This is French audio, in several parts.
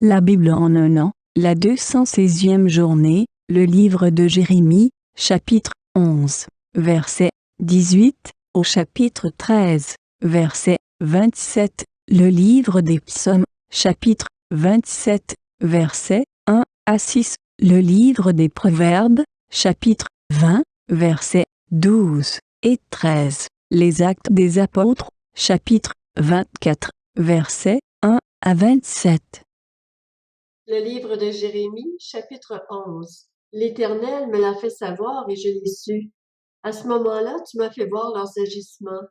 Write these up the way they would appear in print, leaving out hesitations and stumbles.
La Bible en un an, la 216e journée, le livre de Jérémie, chapitre 11, verset 18, au chapitre 13, verset 27, le livre des psaumes, chapitre 27, verset 1 à 6, le livre des proverbes, chapitre 20, verset 12 et 13, les actes des apôtres, chapitre 24, verset 1 à 27. Le livre de Jérémie, chapitre 11. L'Éternel me l'a fait savoir et je l'ai su. À ce moment-là, tu m'as fait voir leurs agissements.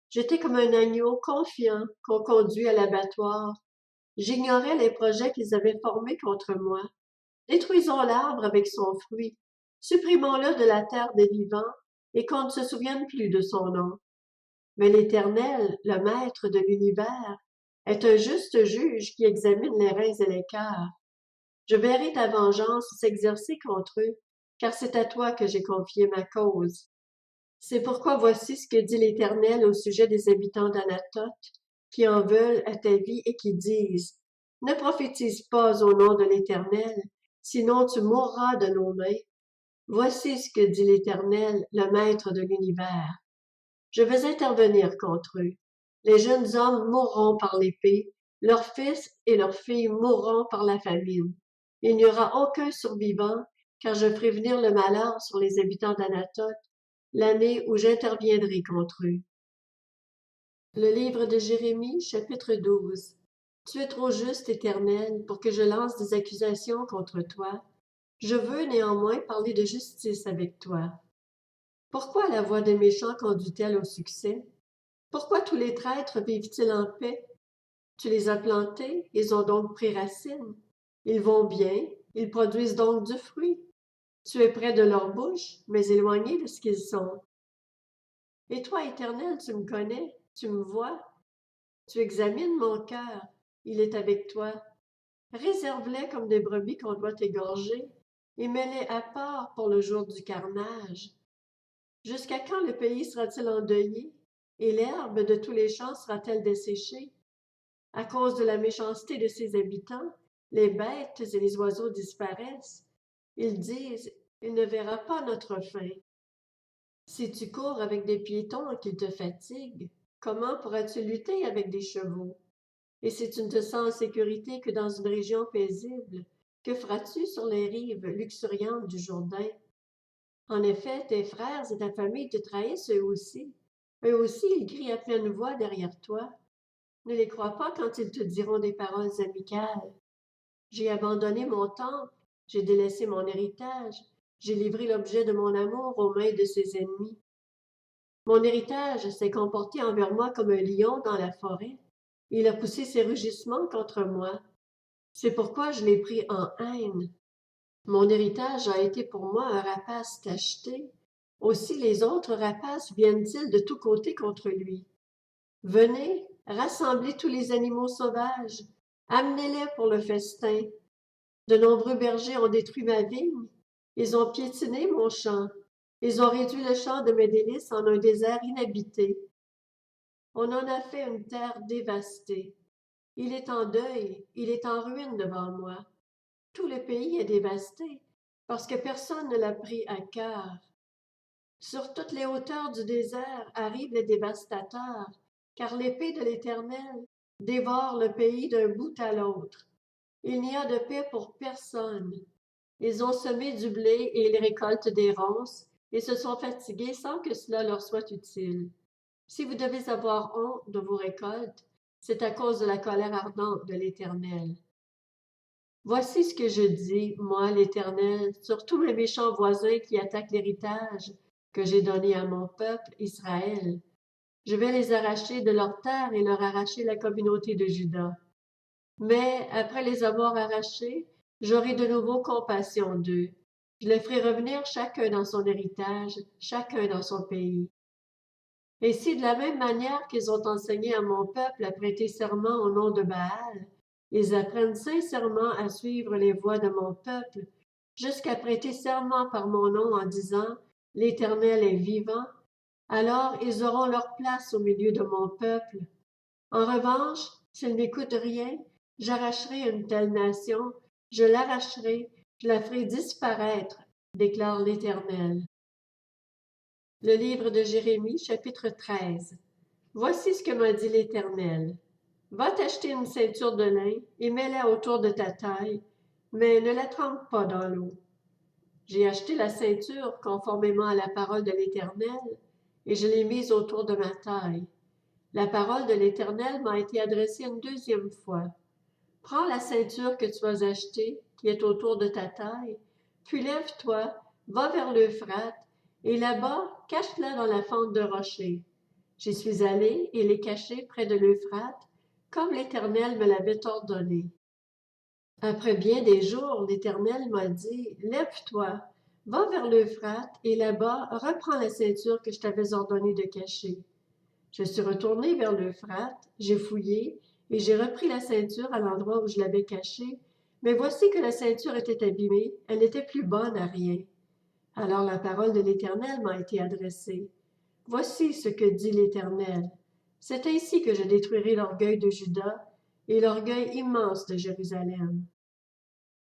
J'étais comme un agneau confiant qu'on conduit à l'abattoir. J'ignorais les projets qu'ils avaient formés contre moi. Détruisons l'arbre avec son fruit. Supprimons-le de la terre des vivants et qu'on ne se souvienne plus de son nom. Mais l'Éternel, le Maître de l'univers, est un juste juge qui examine les reins et les cœurs. Je verrai ta vengeance s'exercer contre eux, car c'est à toi que j'ai confié ma cause. C'est pourquoi voici ce que dit l'Éternel au sujet des habitants d'Anatoth, qui en veulent à ta vie et qui disent, ne prophétise pas au nom de l'Éternel, sinon tu mourras de nos mains. Voici ce que dit l'Éternel, le Maître de l'univers. Je vais intervenir contre eux. Les jeunes hommes mourront par l'épée, leurs fils et leurs filles mourront par la famine. Il n'y aura aucun survivant, car je ferai venir le malheur sur les habitants d'Anatoth, l'année où j'interviendrai contre eux. Le livre de Jérémie, chapitre 12. Tu es trop juste, Éternel, pour que je lance des accusations contre toi. Je veux néanmoins parler de justice avec toi. Pourquoi la voie des méchants conduit-elle au succès? Pourquoi tous les traîtres vivent-ils en paix? Tu les as plantés, ils ont donc pris racine. Ils vont bien, ils produisent donc du fruit. Tu es près de leur bouche, mais éloigné de ce qu'ils sont. Et toi, Éternel, tu me connais, tu me vois, tu examines mon cœur, il est avec toi. Réserve-les comme des brebis qu'on doit égorger, et mets-les à part pour le jour du carnage. Jusqu'à quand le pays sera-t-il endeuillé, et l'herbe de tous les champs sera-t-elle desséchée? À cause de la méchanceté de ses habitants, les bêtes et les oiseaux disparaissent. Ils disent, il ne verra pas notre fin. Si tu cours avec des piétons et qu'ils te fatiguent, comment pourras-tu lutter avec des chevaux? Et si tu ne te sens en sécurité que dans une région paisible, que feras-tu sur les rives luxuriantes du Jourdain? En effet, tes frères et ta famille te trahissent eux aussi. Eux aussi, ils crient à pleine voix derrière toi. Ne les crois pas quand ils te diront des paroles amicales. J'ai abandonné mon temple, j'ai délaissé mon héritage, j'ai livré l'objet de mon amour aux mains de ses ennemis. Mon héritage s'est comporté envers moi comme un lion dans la forêt. Il a poussé ses rugissements contre moi. C'est pourquoi je l'ai pris en haine. Mon héritage a été pour moi un rapace tacheté. Aussi les autres rapaces viennent-ils de tous côtés contre lui. Venez, rassemblez tous les animaux sauvages, amenez-les pour le festin. De nombreux bergers ont détruit ma vigne, ils ont piétiné mon champ, ils ont réduit le champ de mes délices en un désert inhabité. On en a fait une terre dévastée. Il est en deuil, il est en ruine devant moi. Tout le pays est dévasté, parce que personne ne l'a pris à cœur. Sur toutes les hauteurs du désert arrivent les dévastateurs, car l'épée de l'Éternel dévore le pays d'un bout à l'autre. Il n'y a de paix pour personne. Ils ont semé du blé et ils récoltent des ronces, et se sont fatigués sans que cela leur soit utile. Si vous devez avoir honte de vos récoltes, c'est à cause de la colère ardente de l'Éternel. Voici ce que je dis, moi, l'Éternel, sur tous mes méchants voisins qui attaquent l'héritage que j'ai donné à mon peuple, Israël. Je vais les arracher de leur terre et leur arracher la communauté de Juda. Mais après les avoir arrachés, j'aurai de nouveau compassion d'eux. Je les ferai revenir chacun dans son héritage, chacun dans son pays. Et si de la même manière qu'ils ont enseigné à mon peuple à prêter serment au nom de Baal, ils apprennent sincèrement à suivre les voies de mon peuple, jusqu'à prêter serment par mon nom en disant l'Éternel est vivant, alors ils auront leur place au milieu de mon peuple. En revanche, s'ils n'écoutent rien, J'arracherai une telle nation, je l'arracherai, je la ferai disparaître, déclare l'Éternel. Le livre de Jérémie, chapitre 13. Voici ce que m'a dit l'Éternel. Va t'acheter une ceinture de lin et mets-la autour de ta taille, mais ne la trempe pas dans l'eau. J'ai acheté la ceinture conformément à la parole de l'Éternel, et je l'ai mise autour de ma taille. La parole de l'Éternel m'a été adressée une deuxième fois. Prends la ceinture que tu as achetée, qui est autour de ta taille, puis lève-toi, va vers l'Euphrate, et là-bas, cache-la dans la fente de rocher. J'y suis allée et l'ai cachée près de l'Euphrate, comme l'Éternel me l'avait ordonné. Après bien des jours, l'Éternel m'a dit, lève-toi, va vers l'Euphrate, et là-bas, reprends la ceinture que je t'avais ordonné de cacher. Je suis retournée vers l'Euphrate, j'ai fouillé, et j'ai repris la ceinture à l'endroit où je l'avais cachée, mais voici que la ceinture était abîmée, elle n'était plus bonne à rien. Alors la parole de l'Éternel m'a été adressée. Voici ce que dit l'Éternel. C'est ainsi que je détruirai l'orgueil de Juda et l'orgueil immense de Jérusalem.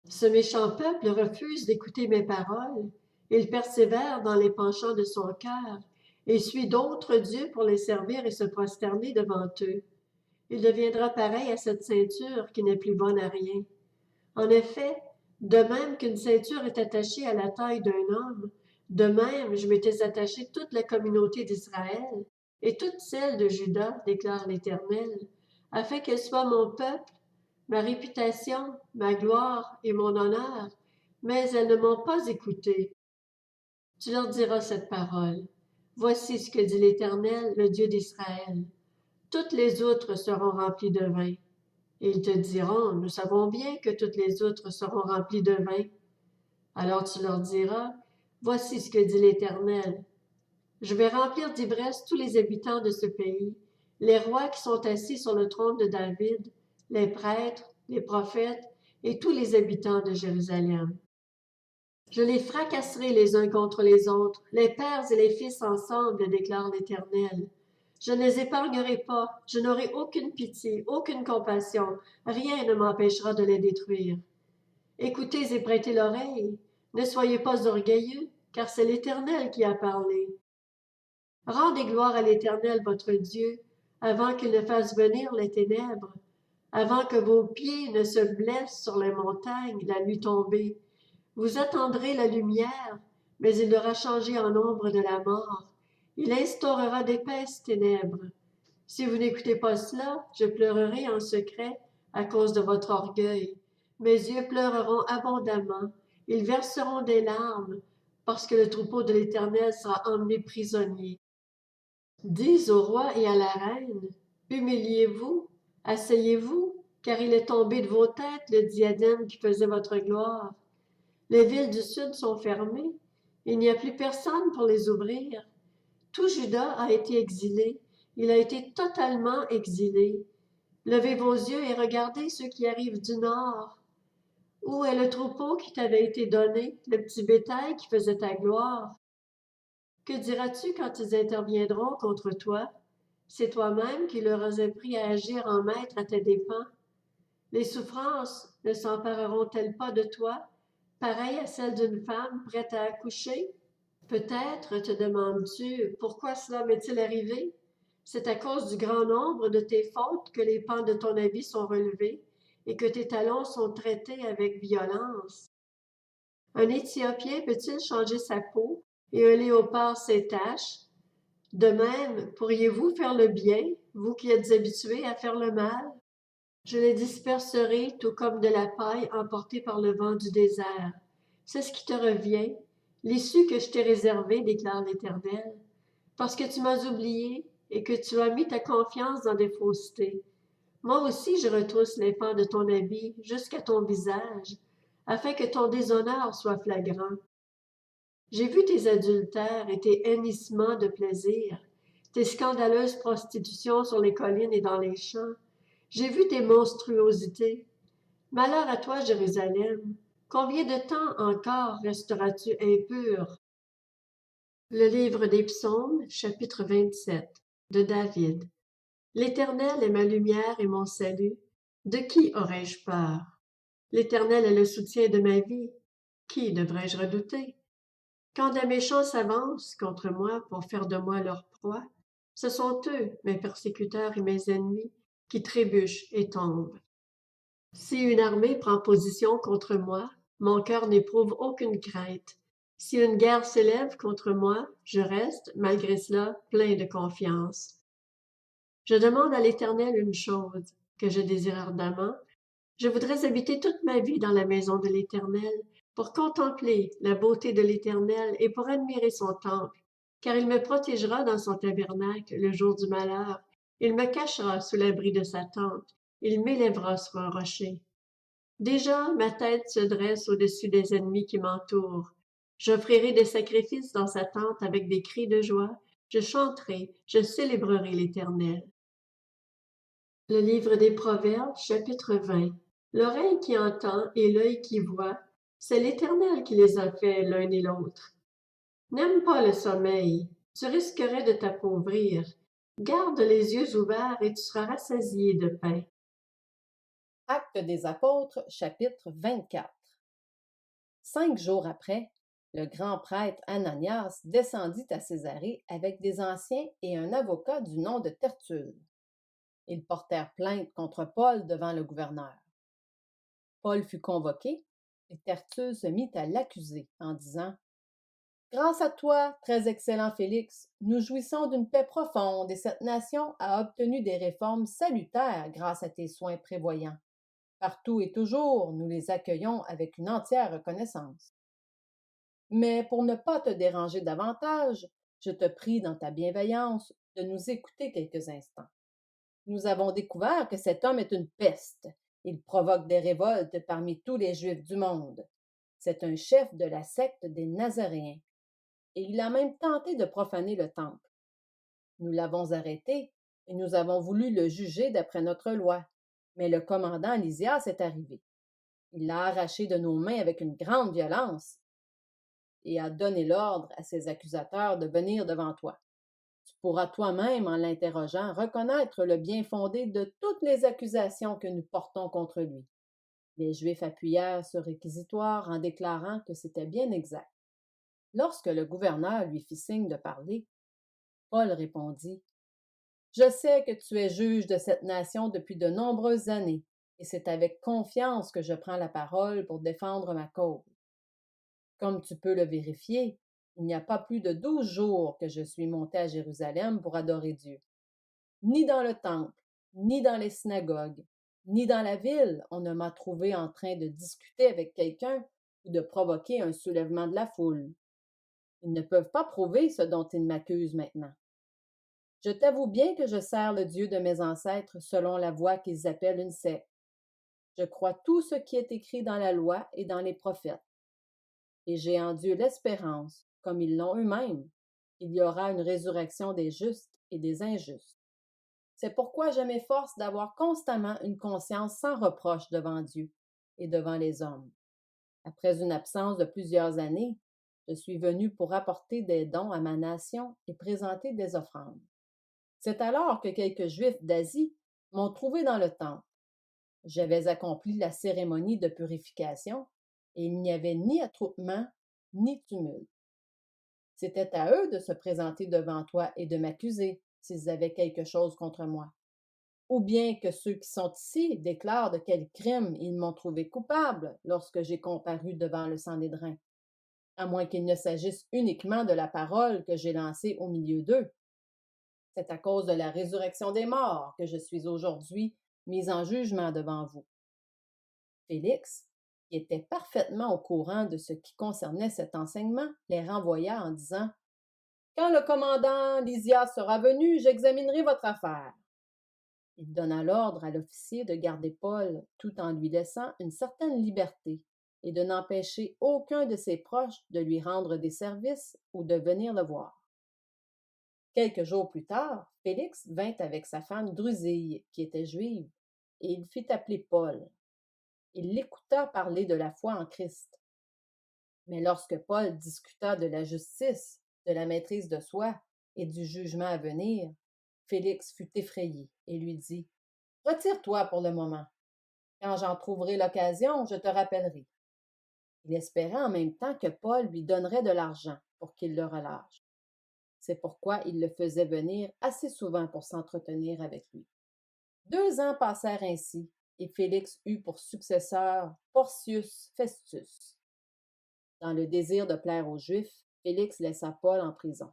Ce méchant peuple refuse d'écouter mes paroles. Il persévère dans les penchants de son cœur et suit d'autres dieux pour les servir et se prosterner devant eux. Il deviendra pareil à cette ceinture qui n'est plus bonne à rien. En effet, de même qu'une ceinture est attachée à la taille d'un homme, de même je m'étais attachée toute la communauté d'Israël et toute celle de Juda, déclare l'Éternel, afin qu'elle soit mon peuple, ma réputation, ma gloire et mon honneur, mais elles ne m'ont pas écouté. Tu leur diras cette parole. Voici ce que dit l'Éternel, le Dieu d'Israël. Toutes les outres seront remplies de vin. Et ils te diront, nous savons bien que toutes les outres seront remplies de vin. Alors tu leur diras, voici ce que dit l'Éternel. Je vais remplir d'ivresse tous les habitants de ce pays, les rois qui sont assis sur le trône de David, les prêtres, les prophètes et tous les habitants de Jérusalem. Je les fracasserai les uns contre les autres, les pères et les fils ensemble, déclare l'Éternel. Je ne les épargnerai pas, je n'aurai aucune pitié, aucune compassion, rien ne m'empêchera de les détruire. Écoutez et prêtez l'oreille, ne soyez pas orgueilleux, car c'est l'Éternel qui a parlé. Rendez gloire à l'Éternel votre Dieu, avant qu'il ne fasse venir les ténèbres, avant que vos pieds ne se blessent sur les montagnes, la nuit tombée. Vous attendrez la lumière, mais il l'aura changée en ombre de la mort. Il instaurera d'épaisses ténèbres. Si vous n'écoutez pas cela, je pleurerai en secret à cause de votre orgueil. Mes yeux pleureront abondamment. Ils verseront des larmes, parce que le troupeau de l'Éternel sera emmené prisonnier. Dis au roi et à la reine, humiliez-vous, asseyez-vous, car il est tombé de vos têtes le diadème qui faisait votre gloire. Les villes du sud sont fermées, il n'y a plus personne pour les ouvrir. Tout Juda a été exilé, il a été totalement exilé. Levez vos yeux et regardez ceux qui arrivent du nord. Où est le troupeau qui t'avait été donné, le petit bétail qui faisait ta gloire? Que diras-tu quand ils interviendront contre toi? C'est toi-même qui leur as appris à agir en maître à tes dépens. Les souffrances ne s'empareront-elles pas de toi, pareilles à celles d'une femme prête à accoucher? Peut-être te demandes-tu pourquoi cela m'est-il arrivé? C'est à cause du grand nombre de tes fautes que les pans de ton habit sont relevés et que tes talons sont traités avec violence. Un Éthiopien peut-il changer sa peau et un léopard ses taches? De même, pourriez-vous faire le bien, vous qui êtes habitués à faire le mal? Je les disperserai tout comme de la paille emportée par le vent du désert. C'est ce qui te revient, l'issue que je t'ai réservée, déclare l'Éternel, parce que tu m'as oublié et que tu as mis ta confiance dans des faussetés. Moi aussi je retrousse les pans de ton habit jusqu'à ton visage, afin que ton déshonneur soit flagrant. J'ai vu tes adultères et tes hennissements de plaisir, tes scandaleuses prostitutions sur les collines et dans les champs. J'ai vu tes monstruosités. Malheur à toi, Jérusalem! Combien de temps encore resteras-tu impur? Le livre des Psaumes, chapitre 27, de David. L'Éternel est ma lumière et mon salut. De qui aurais-je peur? L'Éternel est le soutien de ma vie. Qui devrais-je redouter? Quand des méchants s'avancent contre moi pour faire de moi leur proie, ce sont eux, mes persécuteurs et mes ennemis, qui trébuchent et tombent. Si une armée prend position contre moi, mon cœur n'éprouve aucune crainte. Si une guerre s'élève contre moi, je reste, malgré cela, plein de confiance. Je demande à l'Éternel une chose, que je désire ardemment. Je voudrais habiter toute ma vie dans la maison de l'Éternel, pour contempler la beauté de l'Éternel et pour admirer son temple, car il me protégera dans son tabernacle le jour du malheur. Il me cachera sous l'abri de sa tente. Il m'élèvera sur un rocher. Déjà, ma tête se dresse au-dessus des ennemis qui m'entourent. J'offrirai des sacrifices dans sa tente avec des cris de joie. Je chanterai, je célébrerai l'Éternel. Le livre des Proverbes, chapitre 20. L'oreille qui entend et l'œil qui voit, c'est l'Éternel qui les a faits l'un et l'autre. N'aime pas le sommeil, tu risquerais de t'appauvrir. Garde les yeux ouverts et tu seras rassasié de pain. Actes des apôtres, chapitre 24. 5 jours après, le grand prêtre Ananias descendit à Césarée avec des anciens et un avocat du nom de Tertulle. Ils portèrent plainte contre Paul devant le gouverneur. Paul fut convoqué et Tertulle se mit à l'accuser en disant: « Grâce à toi, très excellent Félix, nous jouissons d'une paix profonde et cette nation a obtenu des réformes salutaires grâce à tes soins prévoyants. Partout et toujours, nous les accueillons avec une entière reconnaissance. Mais pour ne pas te déranger davantage, je te prie dans ta bienveillance de nous écouter quelques instants. Nous avons découvert que cet homme est une peste. Il provoque des révoltes parmi tous les Juifs du monde. C'est un chef de la secte des Nazaréens. Et il a même tenté de profaner le temple. Nous l'avons arrêté et nous avons voulu le juger d'après notre loi. Mais le commandant Lysias est arrivé. Il l'a arraché de nos mains avec une grande violence et a donné l'ordre à ses accusateurs de venir devant toi. Tu pourras toi-même, en l'interrogeant, reconnaître le bien fondé de toutes les accusations que nous portons contre lui. Les Juifs appuyèrent ce réquisitoire en déclarant que c'était bien exact. Lorsque le gouverneur lui fit signe de parler, Paul répondit: « Je sais que tu es juge de cette nation depuis de nombreuses années, et c'est avec confiance que je prends la parole pour défendre ma cause. Comme tu peux le vérifier, il n'y a pas plus de 12 jours que je suis monté à Jérusalem pour adorer Dieu. Ni dans le temple, ni dans les synagogues, ni dans la ville, on ne m'a trouvé en train de discuter avec quelqu'un ou de provoquer un soulèvement de la foule. Ils ne peuvent pas prouver ce dont ils m'accusent maintenant. Je t'avoue bien que je sers le Dieu de mes ancêtres selon la voie qu'ils appellent une secte. Je crois tout ce qui est écrit dans la loi et dans les prophètes. Et j'ai en Dieu l'espérance, comme ils l'ont eux-mêmes, qu'il y aura une résurrection des justes et des injustes. C'est pourquoi je m'efforce d'avoir constamment une conscience sans reproche devant Dieu et devant les hommes. Après une absence de plusieurs années, je suis venu pour apporter des dons à ma nation et présenter des offrandes. C'est alors que quelques Juifs d'Asie m'ont trouvé dans le temple. J'avais accompli la cérémonie de purification et il n'y avait ni attroupement ni tumulte. C'était à eux de se présenter devant toi et de m'accuser s'ils avaient quelque chose contre moi. Ou bien que ceux qui sont ici déclarent de quel crime ils m'ont trouvé coupable lorsque j'ai comparu devant le Sanhédrin, à moins qu'il ne s'agisse uniquement de la parole que j'ai lancée au milieu d'eux. C'est à cause de la résurrection des morts que je suis aujourd'hui mis en jugement devant vous. » Félix, qui était parfaitement au courant de ce qui concernait cet enseignement, les renvoya en disant: « Quand le commandant Lysias sera venu, j'examinerai votre affaire. » Il donna l'ordre à l'officier de garder Paul tout en lui laissant une certaine liberté et de n'empêcher aucun de ses proches de lui rendre des services ou de venir le voir. Quelques jours plus tard, Félix vint avec sa femme Drusille, qui était juive, et il fit appeler Paul. Il l'écouta parler de la foi en Christ. Mais lorsque Paul discuta de la justice, de la maîtrise de soi et du jugement à venir, Félix fut effrayé et lui dit: « Retire-toi pour le moment. Quand j'en trouverai l'occasion, je te rappellerai. Il espérait en même temps que Paul lui donnerait de l'argent pour qu'il le relâche. C'est pourquoi il le faisait venir assez souvent pour s'entretenir avec lui. 2 ans passèrent ainsi, et Félix eut pour successeur Porcius Festus. Dans le désir de plaire aux Juifs, Félix laissa Paul en prison.